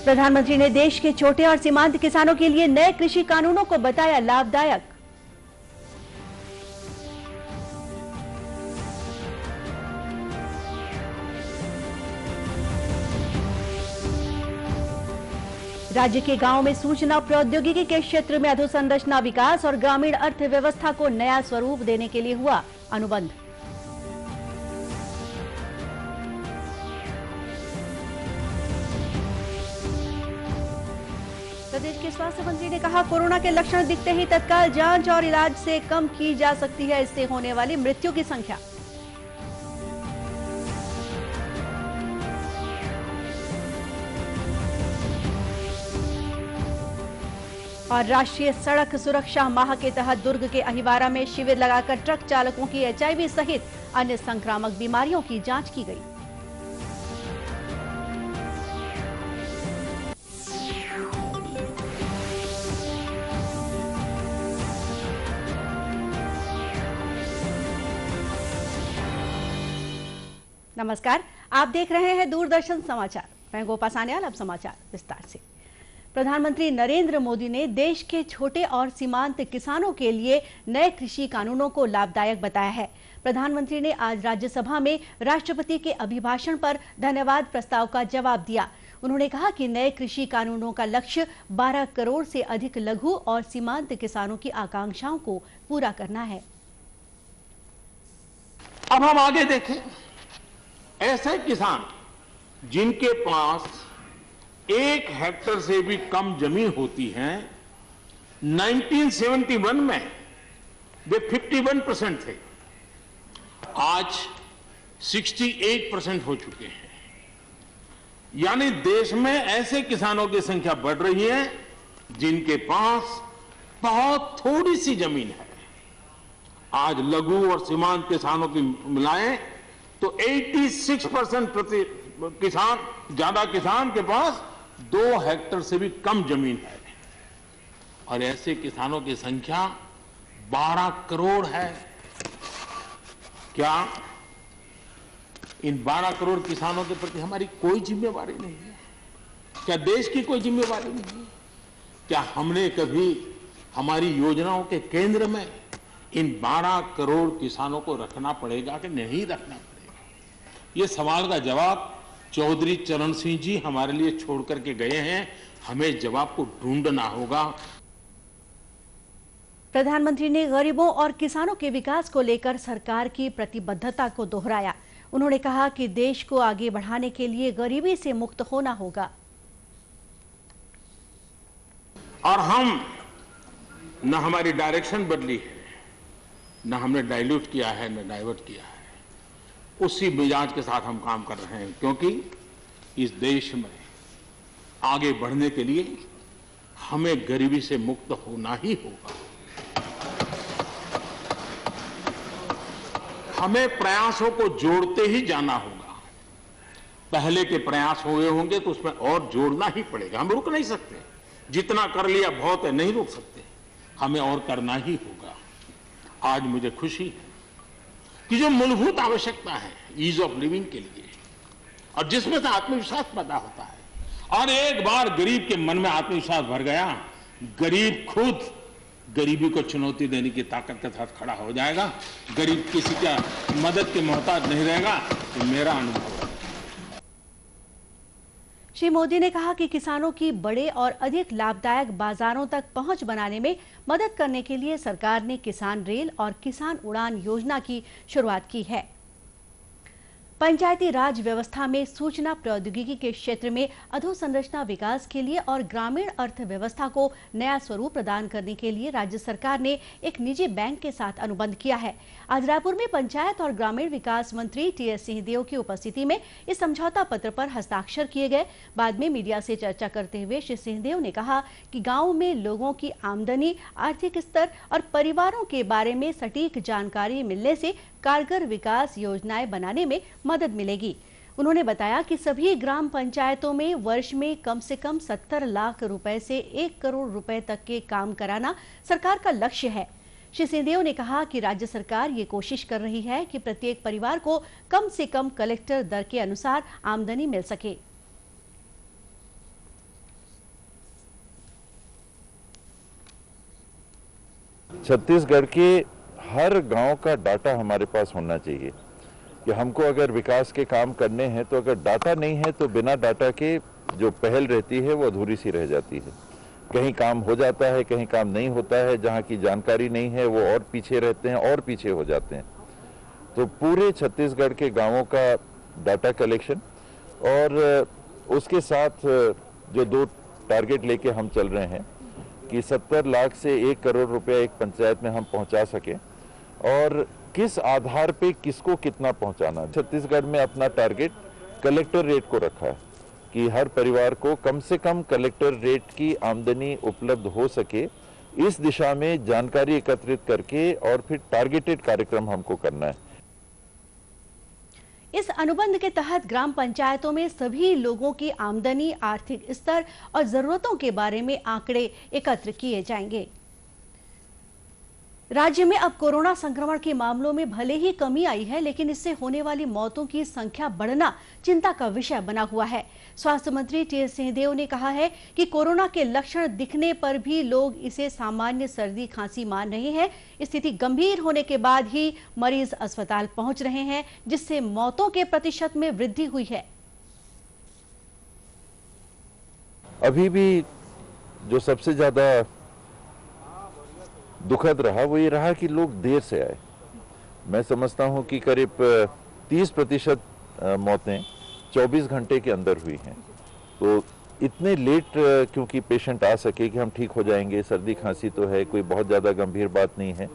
प्रधानमंत्री ने देश के छोटे और सीमांत किसानों के लिए नए कृषि कानूनों को बताया लाभदायक। राज्य के गांवों में सूचना प्रौद्योगिकी के क्षेत्र में अधोसंरचना विकास और ग्रामीण अर्थव्यवस्था को नया स्वरूप देने के लिए हुआ अनुबंध। प्रदेश के स्वास्थ्य मंत्री ने कहा, कोरोना के लक्षण दिखते ही तत्काल जांच और इलाज से कम की जा सकती है इससे होने वाली मृत्यु की संख्या। और राष्ट्रीय सड़क सुरक्षा माह के तहत दुर्ग के अहिवारा में शिविर लगाकर ट्रक चालकों की HIV सहित अन्य संक्रामक बीमारियों की जांच की गई। नमस्कार, आप देख रहे हैं दूरदर्शन समाचार। मैं गोपा सान्याल। अब समाचार विस्तार से। प्रधानमंत्री नरेंद्र मोदी ने देश के छोटे और सीमांत किसानों के लिए नए कृषि कानूनों को लाभदायक बताया है। प्रधानमंत्री ने आज राज्यसभा में राष्ट्रपति के अभिभाषण पर धन्यवाद प्रस्ताव का जवाब दिया। उन्होंने कहा कि नए कृषि कानूनों का लक्ष्य 12 करोड़ से अधिक लघु और सीमांत किसानों की आकांक्षाओं को पूरा करना है। अब हम आगे देखें, ऐसे किसान जिनके पास 1 हेक्टेयर से भी कम जमीन होती है, 1971 में वे 51% थे, आज 68% हो चुके हैं। यानी देश में ऐसे किसानों की संख्या बढ़ रही है जिनके पास बहुत थोड़ी सी जमीन है। आज लघु और सीमांत किसानों की मिलाएं तो 86% ज्यादा किसान के पास 2 हेक्टेयर से भी कम जमीन है और ऐसे किसानों की संख्या 12 करोड़ है। क्या इन 12 करोड़ किसानों के प्रति हमारी कोई जिम्मेवारी नहीं है? क्या देश की कोई जिम्मेवारी नहीं है? क्या हमने कभी हमारी योजनाओं के केंद्र में इन 12 करोड़ किसानों को रखना पड़ेगा कि नहीं रखना पड़ेगा? ये सवाल का जवाब चौधरी चरण सिंह जी हमारे लिए छोड़ करके गए हैं। हमें जवाब को ढूंढना होगा। प्रधानमंत्री ने गरीबों और किसानों के विकास को लेकर सरकार की प्रतिबद्धता को दोहराया। उन्होंने कहा कि देश को आगे बढ़ाने के लिए गरीबी से मुक्त होना होगा। और हम न हमारी डायरेक्शन बदली है, न हमने डाइल्यूट किया है, न डाइवर्ट किया है। उसी मिजाज के साथ हम काम कर रहे हैं, क्योंकि इस देश में आगे बढ़ने के लिए हमें गरीबी से मुक्त होना ही होगा। हमें प्रयासों को जोड़ते ही जाना होगा। पहले के प्रयास हुए होंगे तो उसमें और जोड़ना ही पड़ेगा। हम रुक नहीं सकते। जितना कर लिया बहुत है, नहीं रुक सकते। हमें और करना ही होगा। आज मुझे खुशी है कि जो मूलभूत आवश्यकता है ईज ऑफ लिविंग के लिए, और जिसमें से आत्मविश्वास पैदा होता है, और एक बार गरीब के मन में आत्मविश्वास भर गया, गरीब खुद गरीबी को चुनौती देने की ताकत के साथ खड़ा हो जाएगा। गरीब किसी का मदद के मोहताज नहीं रहेगा। ये मेरा अनुभव है। श्री मोदी ने कहा कि किसानों की बड़े और अधिक लाभदायक बाजारों तक पहुंच बनाने में मदद करने के लिए सरकार ने किसान रेल और किसान उड़ान योजना की शुरुआत की है। पंचायती राज व्यवस्था में सूचना प्रौद्योगिकी के क्षेत्र में अधोसंरचना विकास के लिए और ग्रामीण अर्थव्यवस्था को नया स्वरूप प्रदान करने के लिए राज्य सरकार ने एक निजी बैंक के साथ अनुबंध किया है। आज रायपुर में पंचायत और ग्रामीण विकास मंत्री टी.एस. सिंहदेव की उपस्थिति में इस समझौता पत्र पर हस्ताक्षर किए गए। बाद में मीडिया से चर्चा करते हुए श्री सिंहदेव ने कहा कि गाँव में लोगों की आमदनी, आर्थिक स्तर और परिवारों के बारे में सटीक जानकारी मिलने से कारगर विकास योजनाएं बनाने में मदद मिलेगी। उन्होंने बताया कि सभी ग्राम पंचायतों में वर्ष में कम से कम 70 लाख रुपए से 1 करोड़ रुपए तक के काम कराना सरकार का लक्ष्य है। श्री सिंहदेव ने कहा कि राज्य सरकार ये कोशिश कर रही है कि प्रत्येक परिवार को कम से कम कलेक्टर दर के अनुसार आमदनी मिल सके। छत्तीसगढ़ के हर गांव का डाटा हमारे पास होना चाहिए कि हमको अगर विकास के काम करने हैं तो अगर डाटा नहीं है तो बिना डाटा के जो पहल रहती है वो अधूरी सी रह जाती है। कहीं काम हो जाता है, कहीं काम नहीं होता है, जहाँ की जानकारी नहीं है वो और पीछे रहते हैं और पीछे हो जाते हैं। तो पूरे छत्तीसगढ़ के गांवों का डाटा कलेक्शन और उसके साथ जो 2 टारगेट लेके हम चल रहे हैं कि 70 लाख से 1 करोड़ रुपया एक पंचायत में हम पहुंचा सके और किस आधार पे किसको कितना पहुंचाना। छत्तीसगढ़ में अपना टारगेट कलेक्टर रेट को रखा है कि हर परिवार को कम से कम कलेक्टर रेट की आमदनी उपलब्ध हो सके। इस दिशा में जानकारी एकत्रित करके और फिर टारगेटेड कार्यक्रम हमको करना है। इस अनुबंध के तहत ग्राम पंचायतों में सभी लोगों की आमदनी, आर्थिक स्तर और जरूरतों के बारे में आंकड़े एकत्र किए जाएंगे। राज्य में अब कोरोना संक्रमण के मामलों में भले ही कमी आई है, लेकिन इससे होने वाली मौतों की संख्या बढ़ना चिंता का विषय बना हुआ है। स्वास्थ्य मंत्री टी.एस. सिंहदेव ने कहा है कि कोरोना के लक्षण दिखने पर भी लोग इसे सामान्य सर्दी खांसी मान रहे हैं। स्थिति गंभीर होने के बाद ही मरीज अस्पताल पहुंच रहे हैं, जिससे मौतों के प्रतिशत में वृद्धि हुई है। अभी भी जो सबसे ज्यादा दुखद रहा वो ये रहा कि लोग देर से आए। मैं समझता हूं कि करीब 30% मौतें 24 घंटे के अंदर हुई हैं। तो इतने लेट क्योंकि पेशेंट आ सके कि हम ठीक हो जाएंगे, सर्दी खांसी तो है, कोई बहुत ज़्यादा गंभीर बात नहीं है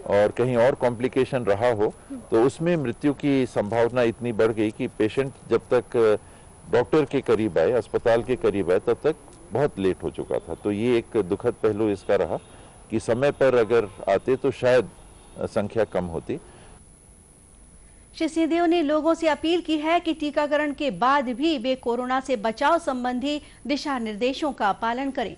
और कहीं और कॉम्प्लिकेशन रहा हो तो उसमें मृत्यु की संभावना इतनी बढ़ गई कि पेशेंट जब तक डॉक्टर के करीब आए, अस्पताल के करीब आए, तब तक बहुत लेट हो चुका था। तो ये एक दुखद पहलू इसका रहा कि समय पर अगर आते तो शायद संख्या कम होती। श्री सिंहदेव ने लोगों से अपील की है कि टीकाकरण के बाद भी वे कोरोना से बचाव संबंधी दिशा निर्देशों का पालन करें।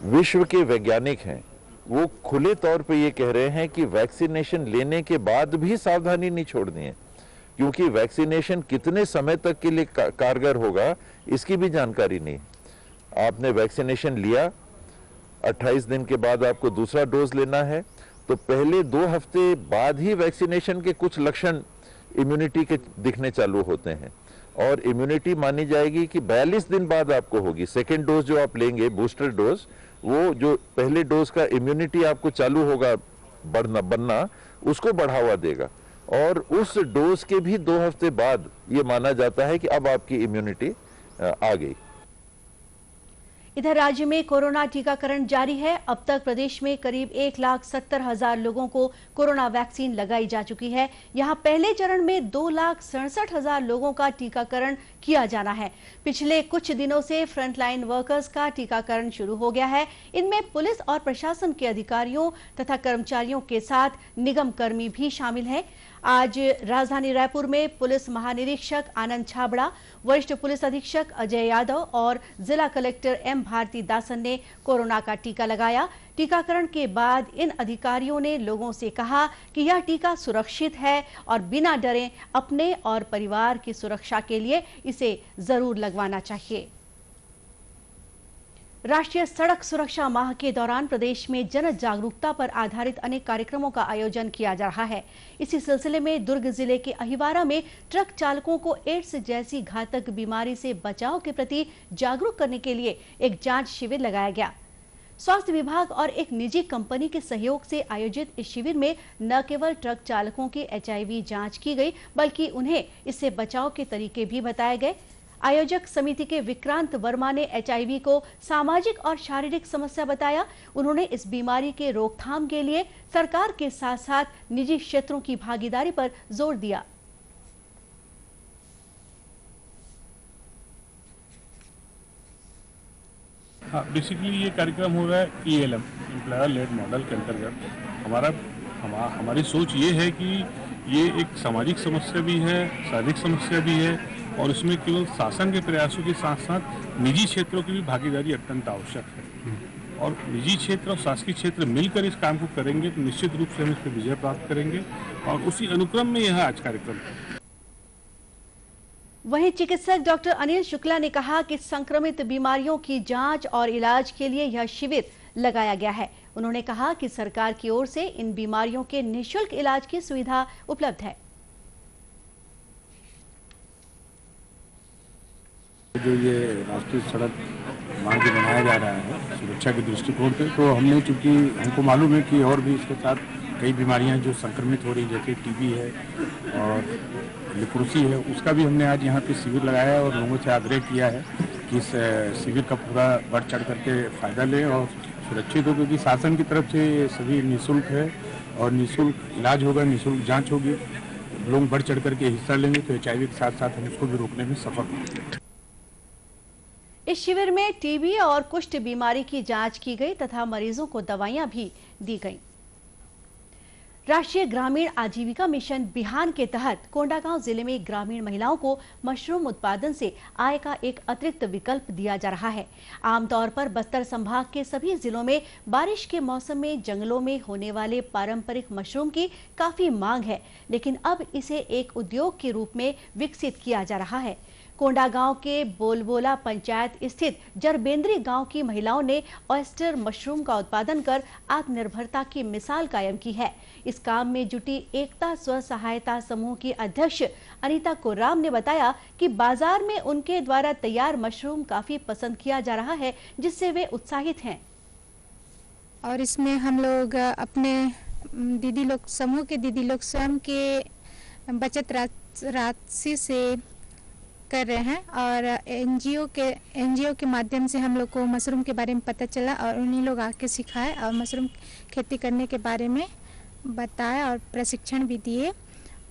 विश्व के वैज्ञानिक हैं, वो खुले तौर पे ये कह रहे हैं कि वैक्सीनेशन लेने के बाद भी सावधानी नहीं छोड़नी है, क्योंकि वैक्सीनेशन कितने समय तक के लिए कारगर होगा इसकी भी जानकारी नहीं। आपने वैक्सीनेशन लिया, 28 दिन के बाद आपको दूसरा डोज लेना है, तो पहले 2 हफ्ते बाद ही वैक्सीनेशन के कुछ लक्षण इम्यूनिटी के दिखने चालू होते हैं और इम्यूनिटी मानी जाएगी कि 42 दिन बाद आपको होगी। सेकेंड डोज जो आप लेंगे, बूस्टर डोज, वो जो पहले डोज का इम्यूनिटी आपको चालू होगा बनना, उसको बढ़ावा देगा और उस डोज के भी 2 हफ्ते बाद ये माना जाता है कि अब आपकी इम्यूनिटी आ गई। इधर राज्य में कोरोना टीकाकरण जारी है। अब तक प्रदेश में करीब 1,70,000 लोगों को कोरोना वैक्सीन लगाई जा चुकी है। यहां पहले चरण में 2,67,000 लोगों का टीकाकरण किया जाना है। पिछले कुछ दिनों से फ्रंटलाइन वर्कर्स का टीकाकरण शुरू हो गया है। इनमें पुलिस और प्रशासन के अधिकारियों तथा कर्मचारियों के साथ निगम कर्मी भी शामिल हैं। आज राजधानी रायपुर में पुलिस महानिरीक्षक आनंद छाबड़ा, वरिष्ठ पुलिस अधीक्षक अजय यादव और जिला कलेक्टर एम भारती दासन ने कोरोना का टीका लगाया। टीकाकरण के बाद इन अधिकारियों ने लोगों से कहा कि यह टीका सुरक्षित है और बिना डरे अपने और परिवार की सुरक्षा के लिए इसे जरूर लगवाना चाहिए। राष्ट्रीय सड़क सुरक्षा माह के दौरान प्रदेश में जन जागरूकता पर आधारित अनेक कार्यक्रमों का आयोजन किया जा रहा है। इसी सिलसिले में दुर्ग जिले के अहिवारा में ट्रक चालकों को एड्स जैसी घातक बीमारी से बचाव के प्रति जागरूक करने के लिए एक जांच शिविर लगाया गया। स्वास्थ्य विभाग और एक निजी कंपनी के सहयोग से आयोजित इस शिविर में न केवल ट्रक चालकों की HIV जांच की गई, बल्कि उन्हें इससे बचाव के तरीके भी बताए गए। आयोजक समिति के विक्रांत वर्मा ने HIV को सामाजिक और शारीरिक समस्या बताया। उन्होंने इस बीमारी के रोकथाम के लिए सरकार के साथ साथ निजी क्षेत्रों की भागीदारी पर जोर दिया। हाँ, बेसिकली ये कार्यक्रम हो रहा है ELM, एम्प्लॉयर लेड मॉडल के अंतर्गत। हमारी सोच ये है कि ये एक सामाजिक समस्या भी है, शारीरिक समस्या भी है और इसमें केवल शासन के प्रयासों के साथ साथ निजी क्षेत्रों की भी भागीदारी अत्यंत आवश्यक है और निजी क्षेत्र और शासकीय क्षेत्र मिलकर इस काम को करेंगे तो निश्चित रूप से हम इस पर विजय प्राप्त करेंगे और उसी अनुक्रम में यह आज कार्यक्रम है। वहीं चिकित्सक डॉक्टर अनिल शुक्ला ने कहा कि संक्रमित बीमारियों की जांच और इलाज के लिए यह शिविर लगाया गया है। उन्होंने कहा कि सरकार की ओर से इन बीमारियों के निःशुल्क इलाज की सुविधा उपलब्ध है। जो ये राष्ट्रीय सड़क मार्ग बनाया जा रहा है सुरक्षा के दृष्टिकोण से, तो हमने, चूंकि हमको मालूम है कि और भी इसके साथ कई बीमारियां जो संक्रमित हो रही, जैसे टीबी है और लेप्रोसी है, उसका भी हमने आज यहाँ पे शिविर लगाया है और लोगों से आग्रह किया है कि इस शिविर का पूरा बढ़ चढ़ करके फायदा लें और सुरक्षित हो, क्योंकि शासन की तरफ से ये सभी निःशुल्क है और निःशुल्क इलाज होगा, निःशुल्क जाँच होगी। लोग बढ़ चढ़ करके हिस्सा लेंगे तो HIV के साथ साथ हम उसको भी रोकने में सफल होंगे। इस शिविर में टीबी और कुष्ठ बीमारी की जांच की गई तथा मरीजों को दवाइयां भी दी गईं। राष्ट्रीय ग्रामीण आजीविका मिशन बिहान के तहत कोंडागांव जिले में ग्रामीण महिलाओं को मशरूम उत्पादन से आय का एक अतिरिक्त विकल्प दिया जा रहा है। आमतौर पर बस्तर संभाग के सभी जिलों में बारिश के मौसम में जंगलों में होने वाले पारंपरिक मशरूम की काफी मांग है, लेकिन अब इसे एक उद्योग के रूप में विकसित किया जा रहा है। कोंडागांव के बोलबोला पंचायत स्थित जरबेंद्री गांव की महिलाओं ने ऑयस्टर मशरूम का उत्पादन कर आत्मनिर्भरता की मिसाल कायम की है। इस काम में जुटी एकता स्व सहायता समूह की अध्यक्ष अनीता कोराम ने बताया कि बाजार में उनके द्वारा तैयार मशरूम काफी पसंद किया जा रहा है, जिससे वे उत्साहित हैं। और इसमें हम लोग अपने दीदी लोग, समूह के दीदी लोग स्वयं के बचत राशि से कर रहे हैं और एनजीओ के माध्यम से हम लोग को मशरूम के बारे में पता चला और उन्हीं लोग आके सिखाए और मशरूम खेती करने के बारे में बताया और प्रशिक्षण भी दिए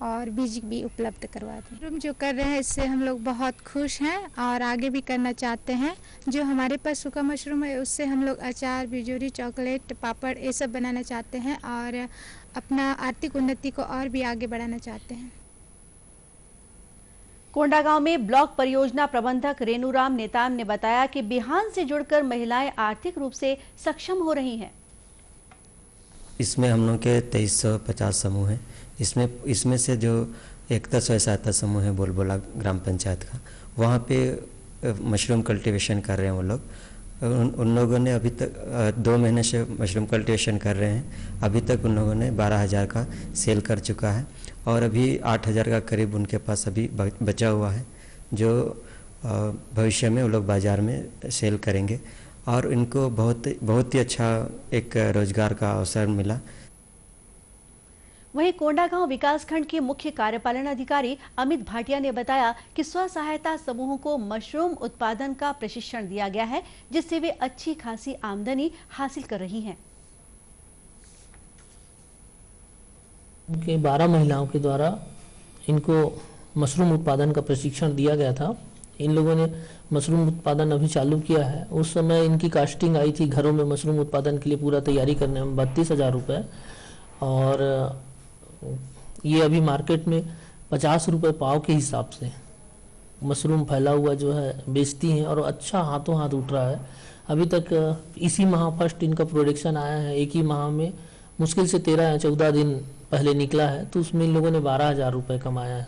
और बीज भी उपलब्ध करवा दिए। मशरूम जो कर रहे हैं इससे हम लोग बहुत खुश हैं और आगे भी करना चाहते हैं। जो हमारे पास सूखा मशरूम है उससे हम लोग अचार, बिजूरी, चॉकलेट, पापड़ ये सब बनाना चाहते हैं और अपना आर्थिक उन्नति को और भी आगे बढ़ाना चाहते हैं। कोंडागांव में ब्लॉक परियोजना प्रबंधक रेणुराम नेताम ने बताया कि बिहान से जुड़कर महिलाएं आर्थिक रूप से सक्षम हो रही हैं। इसमें हम लोग के 2350 समूह हैं। इसमें से जो एकता स्व सहायता समूह है बोलबोला ग्राम पंचायत का, वहाँ पे मशरूम कल्टीवेशन कर रहे हैं वो लोग। उन लोगों ने अभी तक 2 महीने से मशरूम कल्टीवेशन कर रहे हैं। अभी तक उन लोगों ने 12,000 का सेल कर चुका है और अभी 8,000 का करीब उनके पास अभी बचा हुआ है, जो भविष्य में वो लोग बाज़ार में सेल करेंगे और इनको बहुत ही अच्छा एक रोजगार का अवसर मिला। वहीं कोंडागांव विकासखंड के मुख्य कार्यपालन अधिकारी अमित भाटिया ने बताया कि स्व सहायता समूहों को मशरूम उत्पादन का प्रशिक्षण दिया गया है, जिससे वे अच्छी खासी आमदनी हासिल कर रही हैं। उनके 12 महिलाओं के द्वारा इनको मशरूम उत्पादन का प्रशिक्षण दिया गया था। इन लोगों ने मशरूम उत्पादन अभी चालू किया है। उस समय इनकी कास्टिंग आई थी घरों में मशरूम उत्पादन के लिए पूरा तैयारी करने में 32,000 रुपये और ये अभी मार्केट में 50 रुपये पाव के हिसाब से मशरूम फैला हुआ जो है बेचती हैं और अच्छा हाथों हाथ उठ रहा है। अभी तक इसी माह फर्स्ट इनका प्रोडक्शन आया है। एक ही माह में मुश्किल से 13 या 14 दिन पहले निकला है, तो उसमें इन लोगों ने 12,000 रुपये कमाया है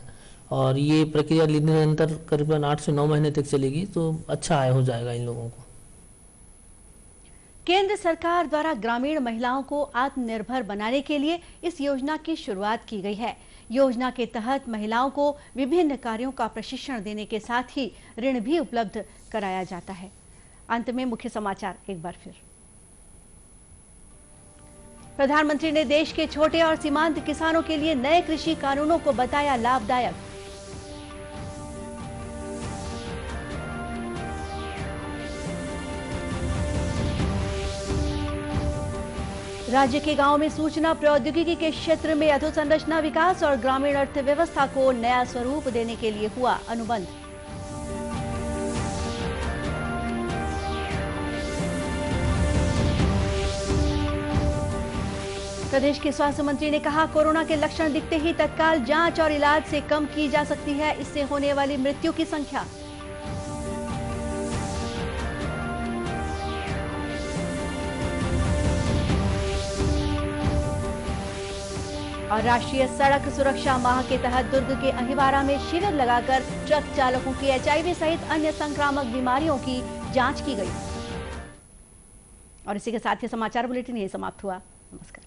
और ये प्रक्रिया निरंतर करीबन 8 से 9 महीने तक चलेगी, तो अच्छा आय हो जाएगा इन लोगों को। केंद्र सरकार द्वारा ग्रामीण महिलाओं को आत्मनिर्भर बनाने के लिए इस योजना की शुरुआत की गई है। योजना के तहत महिलाओं को विभिन्न कार्यों का प्रशिक्षण देने के साथ ही ऋण भी उपलब्ध कराया जाता है। अंत में मुख्य समाचार एक बार फिर। प्रधानमंत्री ने देश के छोटे और सीमांत किसानों के लिए नए कृषि कानूनों को बताया लाभदायक। राज्य के गांवों में सूचना प्रौद्योगिकी के क्षेत्र में अधोसंरचना विकास और ग्रामीण अर्थव्यवस्था को नया स्वरूप देने के लिए हुआ अनुबंध। प्रदेश के स्वास्थ्य मंत्री ने कहा, कोरोना के लक्षण दिखते ही तत्काल जांच और इलाज से कम की जा सकती है इससे होने वाली मृत्यु की संख्या। और राष्ट्रीय सड़क सुरक्षा माह के तहत दुर्ग के अहिवारा में शिविर लगाकर ट्रक चालकों की HIV सहित अन्य संक्रामक बीमारियों की जांच की गई। और इसी के साथ ही समाचार बुलेटिन यही समाप्त हुआ। नमस्कार।